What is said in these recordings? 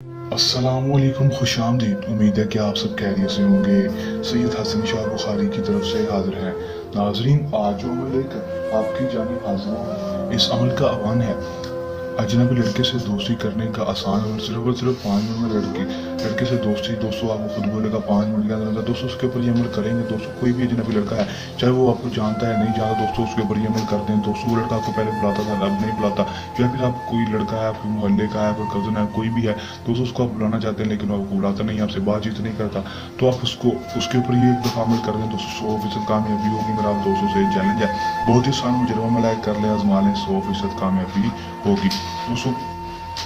अस्सलामुअलैकुम, खुशामदीद। उम्मीद है कि आप सब खैरियत से होंगे। सैयद हसन शाह बुखारी की तरफ से हाजिर हैं। नाजरीन, आज जो अमल लेकर आपकी जानिब हाजिर हूँ, इस अमल का आह्वान है अजनबी लड़के से दोस्ती करने का आसान अमल। सिर्फ और सिर्फ 5 मिनट में लड़के से दोस्ती। दोस्तों, आपको खुद बोलेगा 5 मिनट के अंदर दोस्तों उसके ऊपर ये अमल करेंगे। दोस्तों, कोई भी अजनबी लड़का है, चाहे वो आपको जानता है नहीं जानता, दोस्तों उसके ऊपर ये अमल करते हैं। दोस्तों, वो लड़का आपको पहले बुलाता था, अब नहीं बुलाता। या फिर आप कोई लड़का है, आपके मोहल्ले का है, कोई कज़न है, कोई भी है, दोस्तों उसको आप बुलाना चाहते हैं लेकिन वो आपको बुलाता नहीं, आपसे बातचीत नहीं करता, तो आप उसको उसके ऊपर ये एक दफ़ा अमल कर दें, दोस्तों 100% कामयाबी होगी। मेरा आप दोस्तों से चैलेंज है, बहुत ही आसान मुजरबा मलाक कर ले, आजमा लें, 100% कामयाबी होगी। दोस्तों,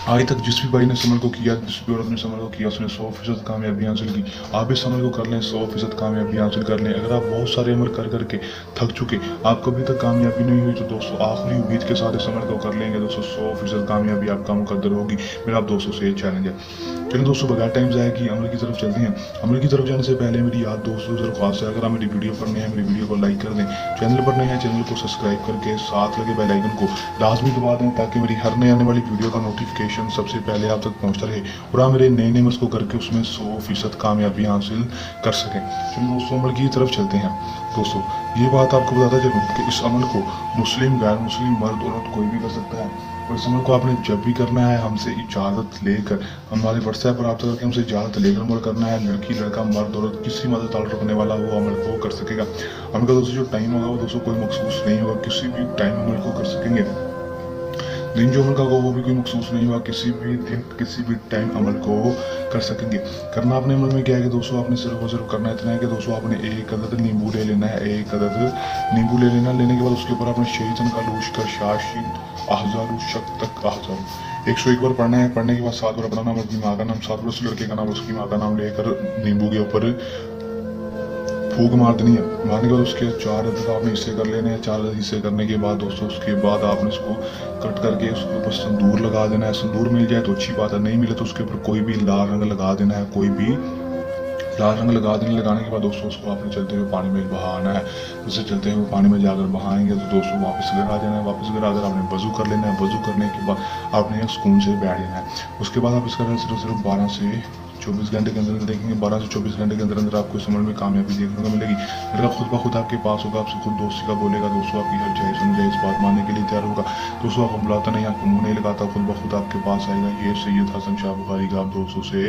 आज तक जिस भी भाई ने इस अमल को किया, जिस भी औरत ने इस अमल को किया, उसने 100% कामयाबी हासिल की। आप इस अमल को कर लें, 100% कामयाबी हासिल कर लें। अगर आप बहुत सारे अमल कर करके थक चुके, आपको अभी तक कामयाबी नहीं हुई, तो दोस्तों आखिरी उम्मीद के साथ इस अमल को कर लेंगे। दोस्तों 100% कामयाबी आपका मुकद्दर होगी। मेरा आप दोस्तों से ये चैलेंज है। चलिए दोस्तों, बगैर टाइम ज़ाया कि अमल की तरफ चलते हैं। अमल की तरफ जाने से पहले मेरी याद दोस्तों दरख्वास्त है, अगर आप मेरी वीडियो पर नए हैं, मेरी वीडियो को लाइक कर दें। चैनल पर नए हैं, चैनल को सब्सक्राइब करके साथ लगे बेल आइकन को लाजमी दबा दें, ताकि मेरी हर नए आने वाली वीडियो का नोटिफिकेशन सबसे पहले आप तक पहुंचता रहे और आप मेरे नए नए मस्को करके उसमें 100% कामयाबी हासिल कर सकें। चलिए दोस्तों, अमल की तरफ चलते हैं। दोस्तों, ये बात आपको बताता चलूँ कि इस अमल को मुस्लिम, गैर मुस्लिम, मर्द औरत कोई भी कर सकता है। और इस अमल को आपने जब भी करना है, हमसे इजाज़त लेकर, हमारे व्हाट्सएप पर रब्ता करके हमसे इजाज़त लेकर अमल करना है। लड़की, लड़का, मर्द औरत, किसी मदद ताल्लुक़ रखने वाला वो अमल को कर सकेगा। अमल का दोस्तों जो टाइम होगा वो दोस्तों कोई मखसूस नहीं होगा, किसी भी टाइम अमल को कर सकेंगे। दिन जो अमल का होगा वो भी कोई मखसूस नहीं हुआ, किसी भी दिन किसी भी टाइम अमल को कर सकेंगे। करना अपने अमल में क्या है कि दोस्तों आपने सिर्फ और सिर्फ करना इतना है कि दोस्तों आपने एक अदद नींबू ले लेना है। एक अदद नींबू ले लेना, लेने के बाद उसके ऊपर आपने शहीदन का लूश कर शाशीन अहजारू शक तक अहजारू 101 बार पढ़ना है। पढ़ने के बाद 7 बार अपना नाम, अपनी माँ का नाम, 7 बार उस लड़के का नाम, उसकी माँ का नाम लेकर नींबू के ऊपर फूक मार देनी है। मारने के बाद उसके 4 अदद आपने हिस्से कर लेने हैं। 4 अदद हिस्से करने के बाद दोस्तों उसके बाद आपने उसको कट करके उसके ऊपर संदूर लगा देना है। संदूर मिल जाए तो अच्छी बात है, नहीं मिले तो उसके ऊपर कोई भी लाल रंग लगा देना है। कोई भी लाल रंग लगाने के बाद दोस्तों उसको आपने चलते हुए पानी में बहाना है। उससे चलते हुए पानी में जाकर बहाएंगे तो दोस्तों वापस घर आ जाना है। वापस घर आकर आपने वजू कर लेना है। वजू करने के बाद आपने सुकून से बैठ जाना है। उसके बाद आप इसका सिर्फ 12 से 24 घंटे के अंदर देखेंगे। 12 से 24 घंटे के अंदर अंदर आपको इस अमल में कामयाबी देखने को मिलेगी। लड़का खुद ब खुद आपके पास होगा, आपसे खुद दोस्ती का बोलेगा। दोस्तों आपकी हर जायज़ सुन जाए, इस बात मानने के लिए तैयार होगा। दोस्तों आपको बुलाता नहीं, आपको मुंह नहीं लगाता, खुद ब खुद आपके पास आएगा। ये सैयद हसन शाह बुखारी का आप दोस्तों से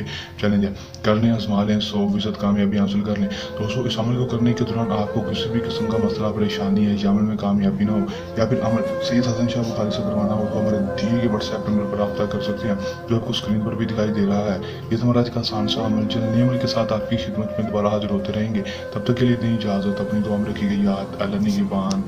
चैलेंज है। कर लें, आजमा लें, 100% कामयाबी हासिल कर लें। दोस्तों, इस अमल को करने के दौरान आपको किसी भी किस्म का मसला, परेशानी है या अमल में कामयाबी ना हो, या फिर अमल सैयद हसन शाह बुखारी से करवाना हो, तो हमारे दिए गए व्हाट्सएप नंबर पर रब्ता कर सकते हैं, जो आपको स्क्रीन पर भी दिखाई दे रहा है। ये तो हमारा आज का आसान सा अमल। चलिए अमल के साथ आपकी खिदमत में दोबारा हाजिर होते रहेंगे। तब तक के लिए दी इजाज़त। अपनी दुआ में रखी गई याद। अल्लाह निगहबान।